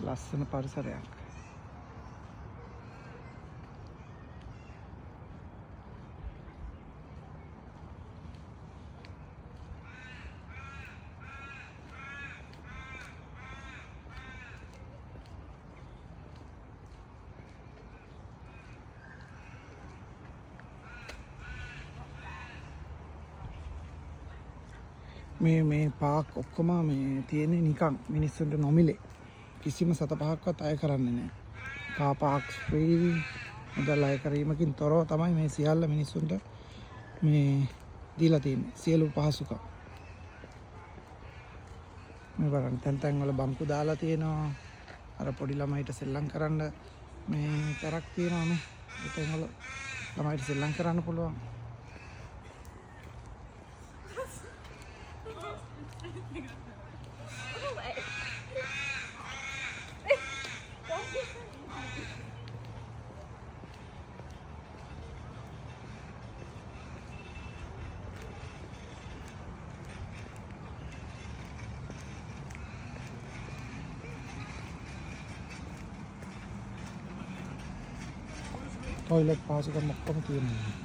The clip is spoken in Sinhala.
ලස්සන පරිසරයක්. මේ පාක් ඔක්කොම මේ තියෙන්නේ නිකන් මිනිස්සුන්ට නොමිලේ. කිසිම සත පහක්වත් අය කරන්නේ නැහැ. කා පාක්ස් ෆ්‍රී මුදල් අය කිරීමකින් තොරව තමයි මේ සියල්ල මිනිස්සුන්ට මේ දීලා තියෙන්නේ. සියලු පහසුකම්. මේ බලන්න තැන් වල බංකු දාලා තියෙනවා. අර පොඩි ළමයිට සෙල්ලම් කරන්න මේ තරක් තියෙනවා මේ. ඒතෙන් වල ළමයිට සෙල්ලම් කරන්න පුළුවන්. टॉयलेट पास का मक्कम क्यों नहीं है